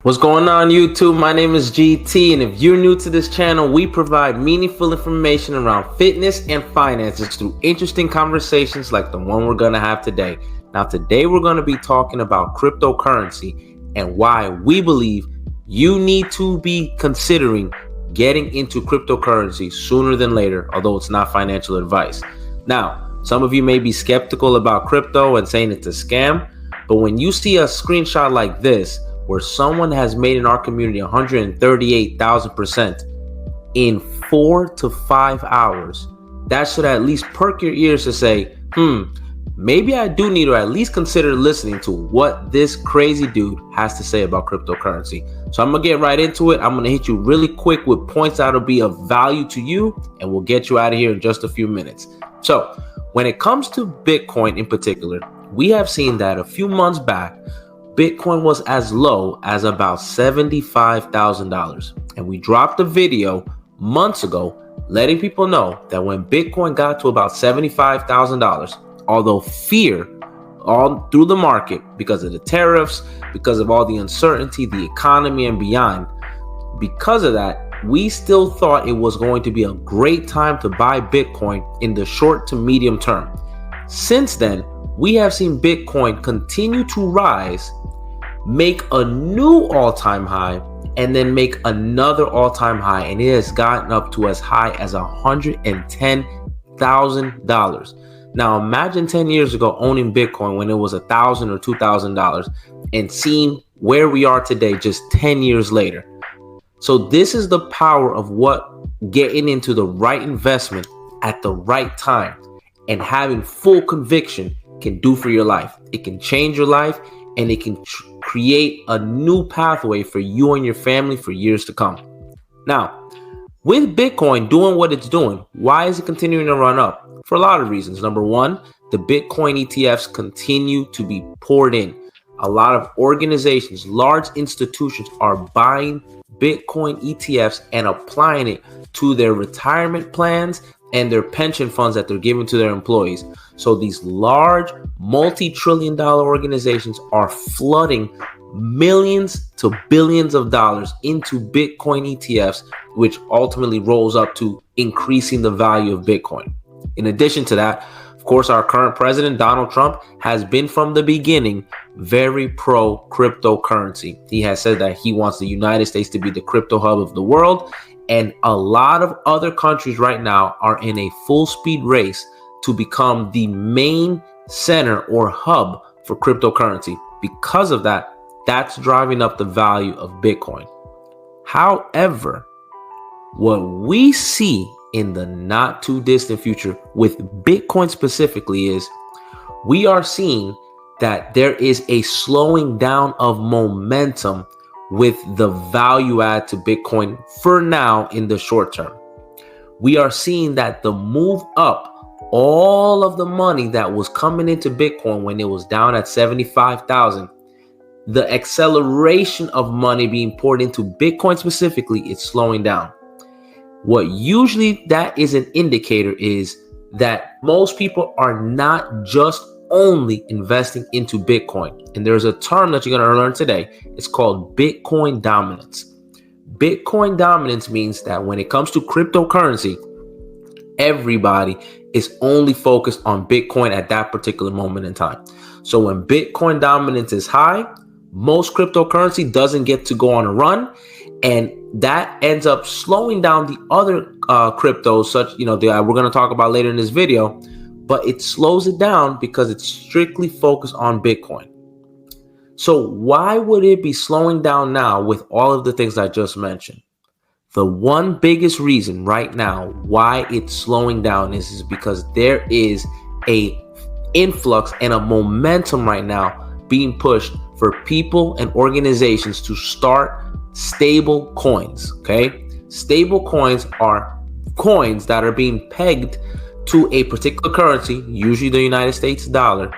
What's going on, YouTube? My name is GT, and if you're new to this channel, we provide meaningful information around fitness and finances through interesting conversations like the one we're going to have today. Now, today we're going to be talking about cryptocurrency and why we believe you need to be considering getting into cryptocurrency sooner than later, although it's not financial advice. Now, some of you may be skeptical about crypto and saying it's a scam, but when you see a screenshot like this, where someone has made in our community 138,000% in 4 to 5 hours, that should at least perk your ears to say, maybe I do need to at least consider listening to what this crazy dude has to say about cryptocurrency. So I'm gonna get right into it. I'm gonna hit you really quick with points that'll be of value to you, and we'll get you out of here in just a few minutes. So when it comes to Bitcoin in particular, we have seen that a few months back, Bitcoin was as low as about $75,000. And we dropped a video months ago letting people know that when Bitcoin got to about $75,000, although fear all through the market because of the tariffs, because of all the uncertainty, the economy and beyond, because of that, we still thought it was going to be a great time to buy Bitcoin in the short to medium term. Since then, we have seen Bitcoin continue to rise, make a new all-time high, and then make another all-time high, and it has gotten up to as high as $110,000. Now imagine 10 years ago owning Bitcoin when it was $1,000 or $2,000 and seeing where we are today just 10 years later. So this is the power of what getting into the right investment at the right time and having full conviction can do for your life. It can change your life, and it can create a new pathway for you and your family for years to come. Now, with Bitcoin doing what it's doing, why is it continuing to run up? For a lot of reasons. Number one, the Bitcoin ETFs continue to be poured in. A lot of organizations, large institutions are buying Bitcoin ETFs and applying it to their retirement plans and their pension funds that they're giving to their employees. So these large multi-trillion-dollar organizations are flooding millions to billions of dollars into Bitcoin ETFs, which ultimately rolls up to increasing the value of Bitcoin. In addition to that, of course, our current president, Donald Trump, has been from the beginning very pro cryptocurrency. He has said that he wants the United States to be the crypto hub of the world. And a lot of other countries right now are in a full speed race to become the main center or hub for cryptocurrency. Because of that, that's driving up the value of Bitcoin. However, what we see in the not too distant future with Bitcoin specifically is we are seeing that there is a slowing down of momentum with the value add to Bitcoin for now in the short term. We are seeing that the move up, all of the money that was coming into Bitcoin when it was down at 75,000, the acceleration of money being poured into Bitcoin specifically, it's slowing down. What usually that is an indicator is that most people are not just only investing into Bitcoin. And there's a term that you're going to learn today. It's called Bitcoin dominance. Bitcoin dominance means that when it comes to cryptocurrency, everybody is only focused on Bitcoin at that particular moment in time. So when Bitcoin dominance is high, most cryptocurrency doesn't get to go on a run, and that ends up slowing down the other cryptos, such we're going to talk about later in this video. But it slows it down because it's strictly focused on Bitcoin. So why would it be slowing down now with all of the things I just mentioned? The one biggest reason right now why it's slowing down is because there is a influx and a momentum right now being pushed for people and organizations to start stable coins. Okay, stable coins are coins that are being pegged to a particular currency, usually the United States dollar,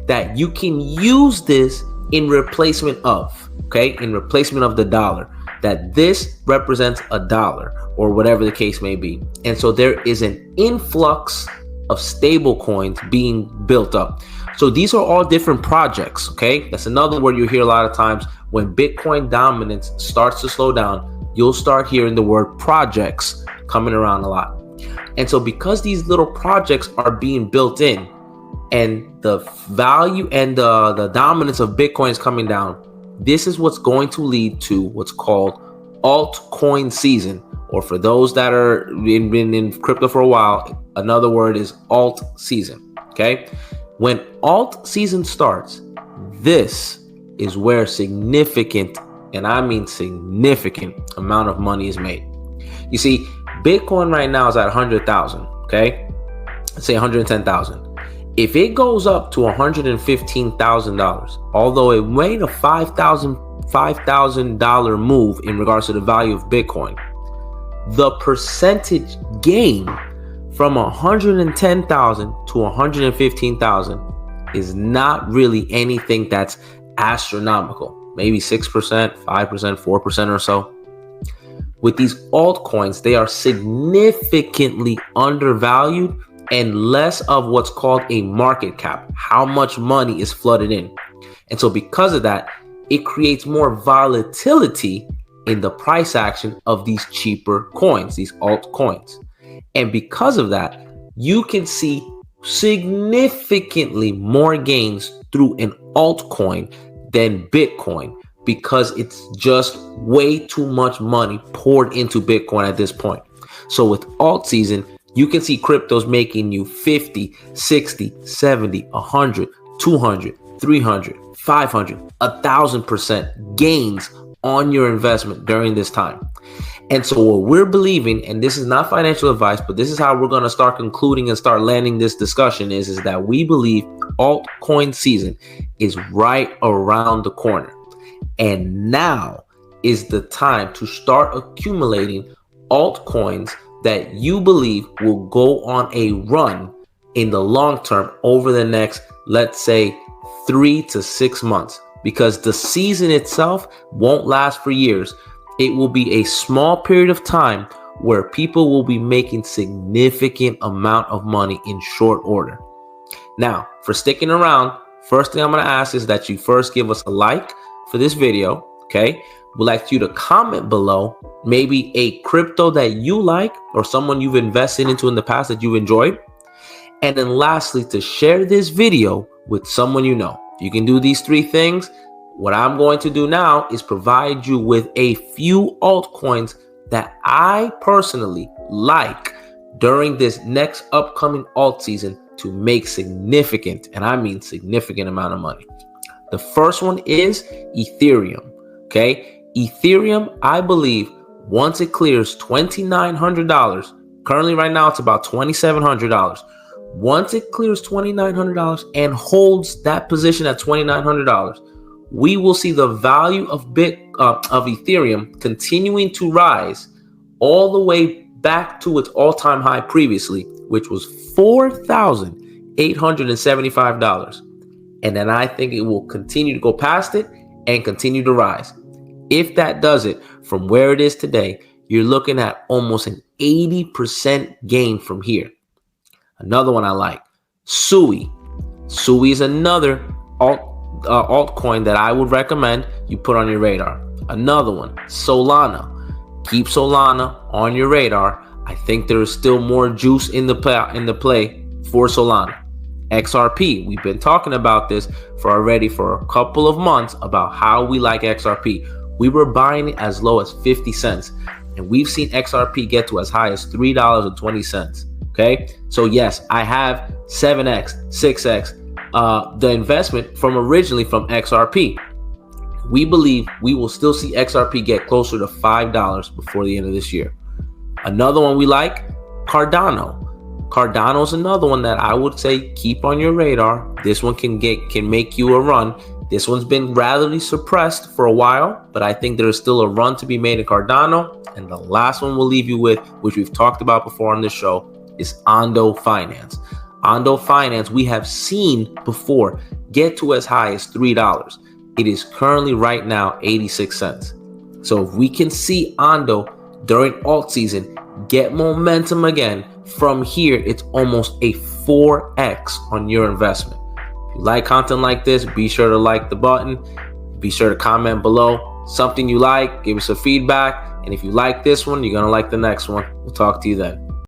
that you can use this in replacement of, in replacement of the dollar, that this represents a dollar or whatever the case may be. And so there is an influx of stable coins being built up. So these are all different projects, okay? That's another word you hear a lot of times. When Bitcoin dominance starts to slow down, you'll start hearing the word projects coming around a lot. And so because these little projects are being built in, and the value and the dominance of Bitcoin is coming down, this is what's going to lead to what's called altcoin season, or for those that are been in crypto for a while, another word is alt season, okay? When alt season starts, this is where significant, and I mean significant, amount of money is made. You see, Bitcoin right now is at 100,000, okay? Let's say 110,000. If it goes up to $115,000, although it made a $5,000 move in regards to the value of Bitcoin, the percentage gain from 110,000 to 115,000 is not really anything that's astronomical. Maybe 6%, 5%, 4% or so. With these altcoins, they are significantly undervalued and less of what's called a market cap, how much money is flooded in. And so because of that, it creates more volatility in the price action of these cheaper coins, these altcoins. And because of that, you can see significantly more gains through an altcoin than Bitcoin, because it's just way too much money poured into Bitcoin at this point. So with alt season, you can see cryptos making you 50, 60, 70, 100, 200, 300, 500, 1,000% gains on your investment during this time. And so what we're believing, and this is not financial advice, but this is how we're going to start concluding and start landing this discussion, is that we believe altcoin season is right around the corner. And now is the time to start accumulating altcoins that you believe will go on a run in the long term over the next, let's say, 3 to 6 months, because the season itself won't last for years. It will be a small period of time where people will be making significant amount of money in short order. Now, for sticking around, first thing I'm going to ask is that you first give us a like for this video, okay? We'd like you to comment below maybe a crypto that you like or someone you've invested into in the past that you enjoyed. And then lastly, to share this video with someone you know. You can do these 3 things. What I'm going to do now is provide you with a few altcoins that I personally like during this next upcoming alt season to make significant, and I mean significant amount of money. The first one is Ethereum, okay? Ethereum, I believe, once it clears $2,900, currently right now it's about $2,700. Once it clears $2,900 and holds that position at $2,900, we will see the value of Ethereum continuing to rise all the way back to its all-time high previously, which was $4,875. And then I think it will continue to go past it and continue to rise. If that does it from where it is today, you're looking at almost an 80% gain from here. Another one I like, Sui. Sui is another altcoin that I would recommend you put on your radar. Another one, Solana. Keep Solana on your radar. I think there is still more juice in the play for Solana. XRP, we've been talking about this for a couple of months about how we like XRP. We were buying it as low as 50 cents, and we've seen XRP get to as high as $3.20. Okay, so yes, I have 7x, 6x, the investment from originally from XRP. We believe we will still see XRP get closer to $5 before the end of this year. Another one we like, Cardano. Cardano is another one that I would say keep on your radar. This one can make you a run. This one's been rather suppressed for a while, but I think there is still a run to be made in Cardano. And the last one we'll leave you with, which we've talked about before on this show, is Ondo Finance. Ondo Finance, we have seen before get to as high as $3. It is currently right now 86 cents. So if we can see Ondo during alt season get momentum again, from here it's almost a 4x on your investment. If you like content like this, be sure to like the button. Be sure to comment below something you like, give us some feedback. And if you like this one, you're going to like the next one. We'll talk to you then.